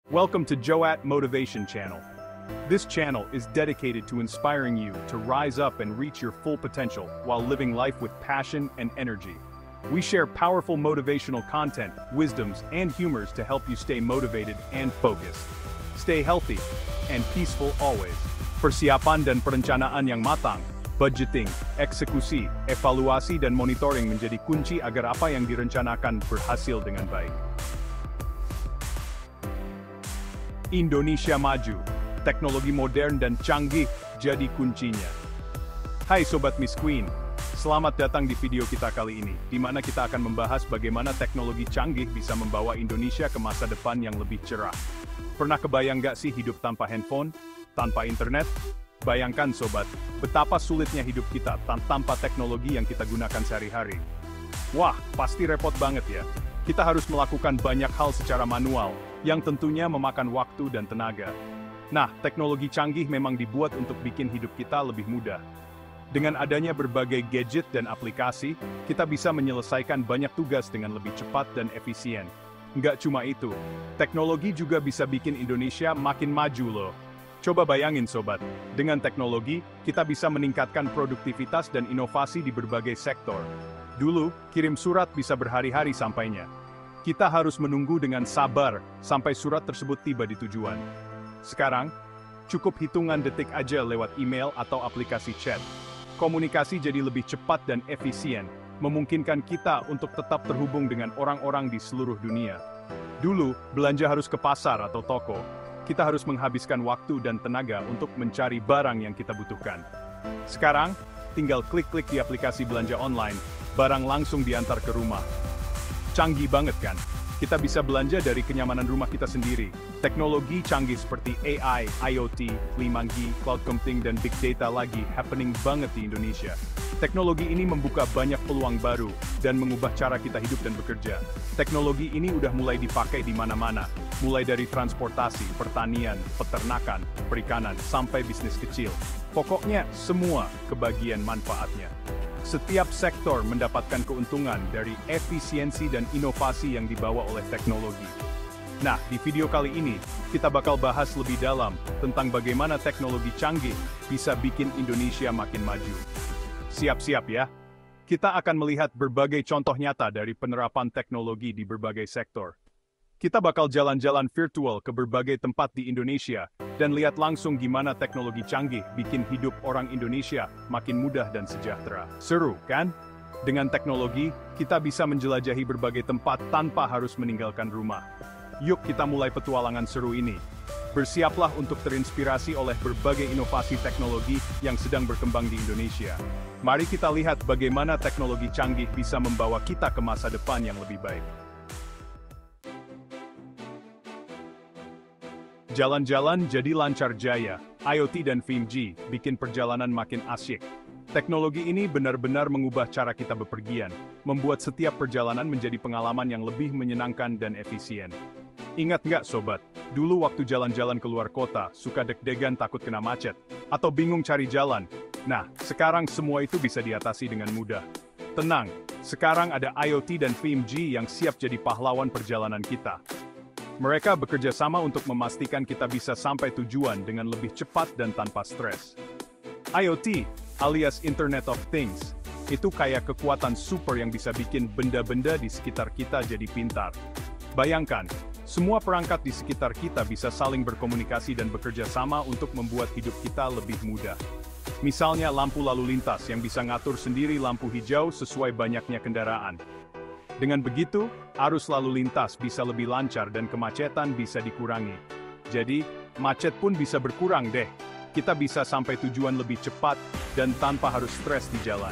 Welcome to Joat Motivation Channel. This channel is dedicated to inspiring you to rise up and reach your full potential while living life with passion and energy. We share powerful motivational content, wisdoms, and humors to help you stay motivated and focused. Stay healthy and peaceful always. Persiapan dan perencanaan yang matang, budgeting, eksekusi, evaluasi dan monitoring menjadi kunci agar apa yang direncanakan berhasil dengan baik. Indonesia maju, teknologi modern dan canggih jadi kuncinya. Hai Sobat Miss Queen, selamat datang di video kita kali ini, di mana kita akan membahas bagaimana teknologi canggih bisa membawa Indonesia ke masa depan yang lebih cerah. Pernah kebayang gak sih hidup tanpa handphone, tanpa internet? Bayangkan Sobat, betapa sulitnya hidup kita tanpa teknologi yang kita gunakan sehari-hari. Wah, pasti repot banget ya. Kita harus melakukan banyak hal secara manual, yang tentunya memakan waktu dan tenaga. Nah, teknologi canggih memang dibuat untuk bikin hidup kita lebih mudah. Dengan adanya berbagai gadget dan aplikasi, kita bisa menyelesaikan banyak tugas dengan lebih cepat dan efisien. Nggak cuma itu, teknologi juga bisa bikin Indonesia makin maju loh. Coba bayangin Sobat, dengan teknologi, kita bisa meningkatkan produktivitas dan inovasi di berbagai sektor. Dulu, kirim surat bisa berhari-hari sampainya. Kita harus menunggu dengan sabar sampai surat tersebut tiba di tujuan. Sekarang, cukup hitungan detik aja lewat email atau aplikasi chat. Komunikasi jadi lebih cepat dan efisien, memungkinkan kita untuk tetap terhubung dengan orang-orang di seluruh dunia. Dulu, belanja harus ke pasar atau toko. Kita harus menghabiskan waktu dan tenaga untuk mencari barang yang kita butuhkan. Sekarang, tinggal klik-klik di aplikasi belanja online, barang langsung diantar ke rumah. Canggih banget kan? Kita bisa belanja dari kenyamanan rumah kita sendiri. Teknologi canggih seperti AI, IoT, 5G, cloud computing, dan big data lagi happening banget di Indonesia. Teknologi ini membuka banyak peluang baru dan mengubah cara kita hidup dan bekerja. Teknologi ini udah mulai dipakai di mana-mana, mulai dari transportasi, pertanian, peternakan, perikanan, sampai bisnis kecil. Pokoknya semua kebagian manfaatnya. Setiap sektor mendapatkan keuntungan dari efisiensi dan inovasi yang dibawa oleh teknologi. Nah, di video kali ini, kita bakal bahas lebih dalam tentang bagaimana teknologi canggih bisa bikin Indonesia makin maju. Siap-siap ya, kita akan melihat berbagai contoh nyata dari penerapan teknologi di berbagai sektor. Kita bakal jalan-jalan virtual ke berbagai tempat di Indonesia, dan lihat langsung gimana teknologi canggih bikin hidup orang Indonesia makin mudah dan sejahtera. Seru, kan? Dengan teknologi, kita bisa menjelajahi berbagai tempat tanpa harus meninggalkan rumah. Yuk kita mulai petualangan seru ini. Bersiaplah untuk terinspirasi oleh berbagai inovasi teknologi yang sedang berkembang di Indonesia. Mari kita lihat bagaimana teknologi canggih bisa membawa kita ke masa depan yang lebih baik. Jalan-jalan jadi lancar jaya, IoT dan 5G bikin perjalanan makin asyik. Teknologi ini benar-benar mengubah cara kita bepergian, membuat setiap perjalanan menjadi pengalaman yang lebih menyenangkan dan efisien. Ingat nggak Sobat, dulu waktu jalan-jalan keluar kota, suka deg-degan takut kena macet, atau bingung cari jalan. Nah, sekarang semua itu bisa diatasi dengan mudah. Tenang, sekarang ada IoT dan 5G yang siap jadi pahlawan perjalanan kita. Mereka bekerja sama untuk memastikan kita bisa sampai tujuan dengan lebih cepat dan tanpa stres. IoT, alias Internet of Things, itu kayak kekuatan super yang bisa bikin benda-benda di sekitar kita jadi pintar. Bayangkan, semua perangkat di sekitar kita bisa saling berkomunikasi dan bekerja sama untuk membuat hidup kita lebih mudah. Misalnya lampu lalu lintas yang bisa ngatur sendiri lampu hijau sesuai banyaknya kendaraan. Dengan begitu, arus lalu lintas bisa lebih lancar dan kemacetan bisa dikurangi. Jadi, macet pun bisa berkurang deh. Kita bisa sampai tujuan lebih cepat dan tanpa harus stres di jalan.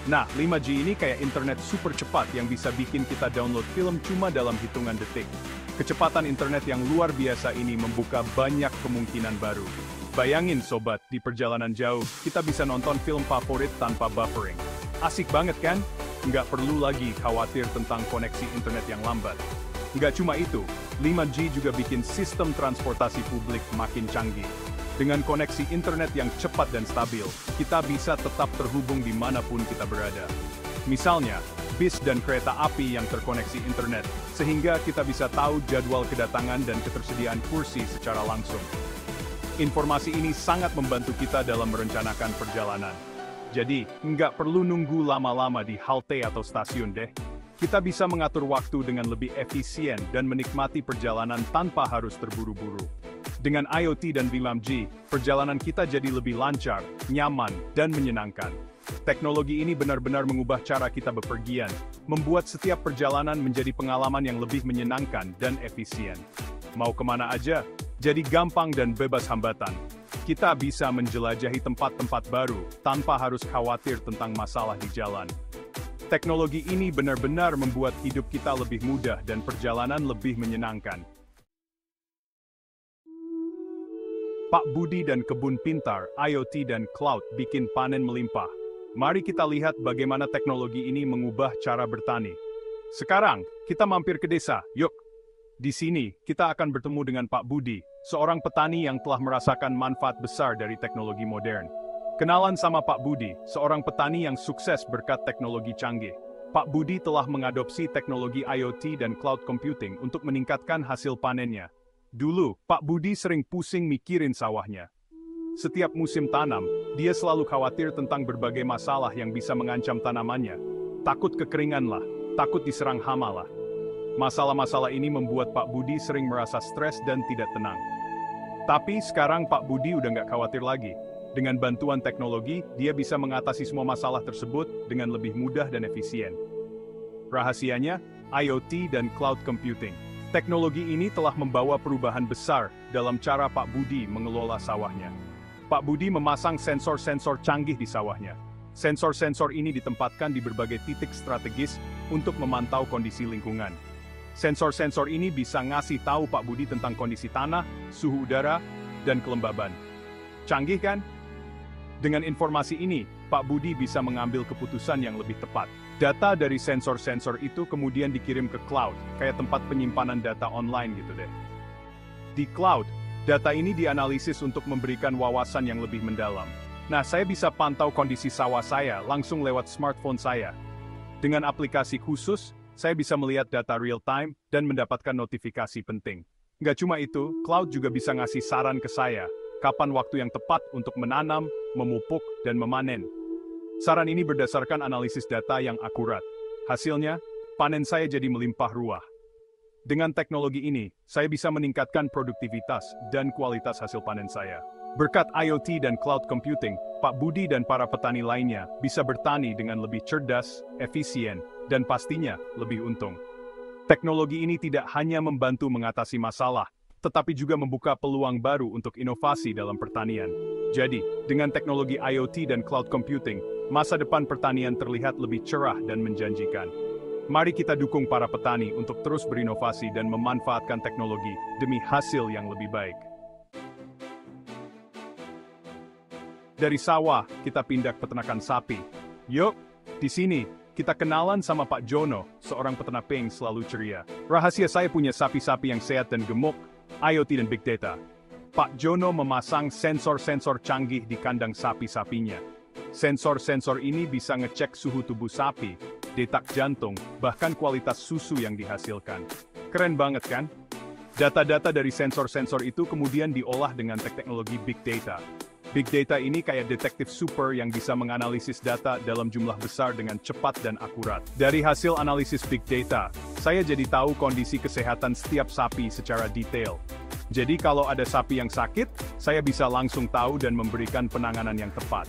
Nah, 5G ini kayak internet super cepat yang bisa bikin kita download film cuma dalam hitungan detik. Kecepatan internet yang luar biasa ini membuka banyak kemungkinan baru. Bayangin Sobat, di perjalanan jauh, kita bisa nonton film favorit tanpa buffering. Asik banget kan? Nggak perlu lagi khawatir tentang koneksi internet yang lambat. Nggak cuma itu, 5G juga bikin sistem transportasi publik makin canggih. Dengan koneksi internet yang cepat dan stabil, kita bisa tetap terhubung dimanapun kita berada. Misalnya, bis dan kereta api yang terkoneksi internet, sehingga kita bisa tahu jadwal kedatangan dan ketersediaan kursi secara langsung. Informasi ini sangat membantu kita dalam merencanakan perjalanan. Jadi, nggak perlu nunggu lama-lama di halte atau stasiun deh. Kita bisa mengatur waktu dengan lebih efisien dan menikmati perjalanan tanpa harus terburu-buru. Dengan IoT dan 5G, perjalanan kita jadi lebih lancar, nyaman, dan menyenangkan. Teknologi ini benar-benar mengubah cara kita bepergian, membuat setiap perjalanan menjadi pengalaman yang lebih menyenangkan dan efisien. Mau kemana aja, jadi gampang dan bebas hambatan. Kita bisa menjelajahi tempat-tempat baru, tanpa harus khawatir tentang masalah di jalan. Teknologi ini benar-benar membuat hidup kita lebih mudah dan perjalanan lebih menyenangkan. Pak Budi dan kebun pintar, IoT dan cloud bikin panen melimpah. Mari kita lihat bagaimana teknologi ini mengubah cara bertani. Sekarang, kita mampir ke desa, yuk. Di sini, kita akan bertemu dengan Pak Budi, seorang petani yang telah merasakan manfaat besar dari teknologi modern. Kenalan sama Pak Budi, seorang petani yang sukses berkat teknologi canggih. Pak Budi telah mengadopsi teknologi IoT dan cloud computing untuk meningkatkan hasil panennya. Dulu, Pak Budi sering pusing mikirin sawahnya. Setiap musim tanam, dia selalu khawatir tentang berbagai masalah yang bisa mengancam tanamannya. Takut kekeringan lah, takut diserang hama lah. Masalah-masalah ini membuat Pak Budi sering merasa stres dan tidak tenang. Tapi sekarang Pak Budi udah nggak khawatir lagi. Dengan bantuan teknologi, dia bisa mengatasi semua masalah tersebut dengan lebih mudah dan efisien. Rahasianya, IoT dan cloud computing. Teknologi ini telah membawa perubahan besar dalam cara Pak Budi mengelola sawahnya. Pak Budi memasang sensor-sensor canggih di sawahnya. Sensor-sensor ini ditempatkan di berbagai titik strategis untuk memantau kondisi lingkungan. Sensor-sensor ini bisa ngasih tahu Pak Budi tentang kondisi tanah, suhu udara, dan kelembaban. Canggih kan? Dengan informasi ini, Pak Budi bisa mengambil keputusan yang lebih tepat. Data dari sensor-sensor itu kemudian dikirim ke cloud, kayak tempat penyimpanan data online gitu deh. Di cloud, data ini dianalisis untuk memberikan wawasan yang lebih mendalam. Nah, saya bisa pantau kondisi sawah saya langsung lewat smartphone saya. Dengan aplikasi khusus, saya bisa melihat data real-time dan mendapatkan notifikasi penting. Nggak cuma itu, cloud juga bisa ngasih saran ke saya, kapan waktu yang tepat untuk menanam, memupuk, dan memanen. Saran ini berdasarkan analisis data yang akurat. Hasilnya, panen saya jadi melimpah ruah. Dengan teknologi ini, saya bisa meningkatkan produktivitas dan kualitas hasil panen saya. Berkat IoT dan cloud computing, Pak Budi dan para petani lainnya bisa bertani dengan lebih cerdas, efisien, dan pastinya lebih untung. Teknologi ini tidak hanya membantu mengatasi masalah, tetapi juga membuka peluang baru untuk inovasi dalam pertanian. Jadi, dengan teknologi IoT dan cloud computing, masa depan pertanian terlihat lebih cerah dan menjanjikan. Mari kita dukung para petani untuk terus berinovasi dan memanfaatkan teknologi demi hasil yang lebih baik. Dari sawah, kita pindah ke peternakan sapi. Yuk, di sini, kita kenalan sama Pak Jono, seorang peternak pink selalu ceria. Rahasia saya punya sapi-sapi yang sehat dan gemuk, IoT dan Big Data. Pak Jono memasang sensor-sensor canggih di kandang sapi-sapinya. Sensor-sensor ini bisa ngecek suhu tubuh sapi, detak jantung, bahkan kualitas susu yang dihasilkan. Keren banget kan? Data-data dari sensor-sensor itu kemudian diolah dengan teknologi Big Data. Big Data ini kayak detektif super yang bisa menganalisis data dalam jumlah besar dengan cepat dan akurat. Dari hasil analisis Big Data, saya jadi tahu kondisi kesehatan setiap sapi secara detail. Jadi kalau ada sapi yang sakit, saya bisa langsung tahu dan memberikan penanganan yang tepat.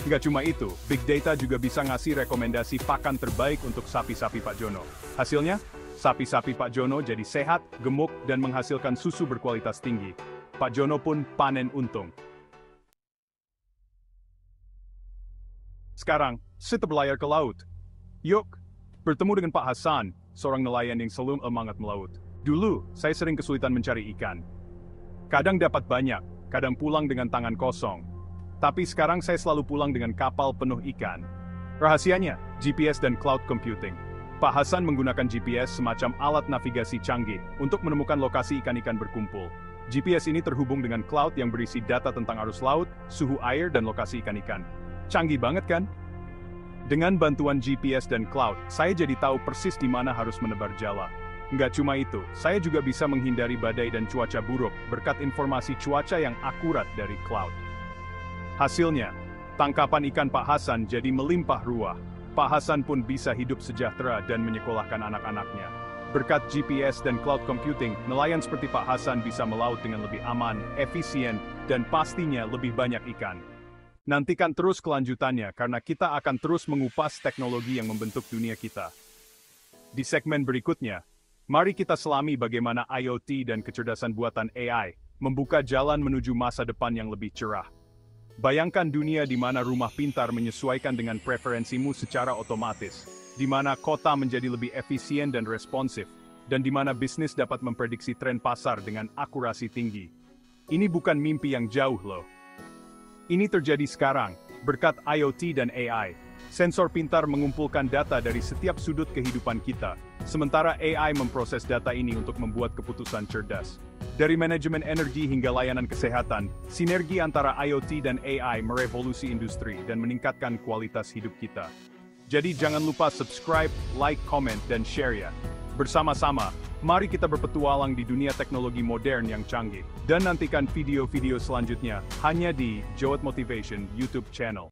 Nggak cuma itu, Big Data juga bisa ngasih rekomendasi pakan terbaik untuk sapi-sapi Pak Jono. Hasilnya, sapi-sapi Pak Jono jadi sehat, gemuk, dan menghasilkan susu berkualitas tinggi. Pak Jono pun panen untung. Sekarang, kita berlayar ke laut. Yuk, bertemu dengan Pak Hasan, seorang nelayan yang selalu semangat melaut. Dulu, saya sering kesulitan mencari ikan. Kadang dapat banyak, kadang pulang dengan tangan kosong. Tapi sekarang saya selalu pulang dengan kapal penuh ikan. Rahasianya, GPS dan cloud computing. Pak Hasan menggunakan GPS semacam alat navigasi canggih untuk menemukan lokasi ikan-ikan berkumpul. GPS ini terhubung dengan cloud yang berisi data tentang arus laut, suhu air, dan lokasi ikan-ikan. Canggih banget kan? Dengan bantuan GPS dan cloud, saya jadi tahu persis di mana harus menebar jala. Nggak cuma itu, saya juga bisa menghindari badai dan cuaca buruk berkat informasi cuaca yang akurat dari cloud. Hasilnya, tangkapan ikan Pak Hasan jadi melimpah ruah. Pak Hasan pun bisa hidup sejahtera dan menyekolahkan anak-anaknya. Berkat GPS dan cloud computing, nelayan seperti Pak Hasan bisa melaut dengan lebih aman, efisien, dan pastinya lebih banyak ikan. Nantikan terus kelanjutannya karena kita akan terus mengupas teknologi yang membentuk dunia kita. Di segmen berikutnya, mari kita selami bagaimana IoT dan kecerdasan buatan AI membuka jalan menuju masa depan yang lebih cerah. Bayangkan dunia di mana rumah pintar menyesuaikan dengan preferensimu secara otomatis, di mana kota menjadi lebih efisien dan responsif, dan di mana bisnis dapat memprediksi tren pasar dengan akurasi tinggi. Ini bukan mimpi yang jauh loh. Ini terjadi sekarang, berkat IoT dan AI. Sensor pintar mengumpulkan data dari setiap sudut kehidupan kita, sementara AI memproses data ini untuk membuat keputusan cerdas. Dari manajemen energi hingga layanan kesehatan, sinergi antara IoT dan AI merevolusi industri dan meningkatkan kualitas hidup kita. Jadi jangan lupa subscribe, like, comment, dan share ya. Bersama-sama, mari kita berpetualang di dunia teknologi modern yang canggih. Dan nantikan video-video selanjutnya hanya di Joat Motivation YouTube channel.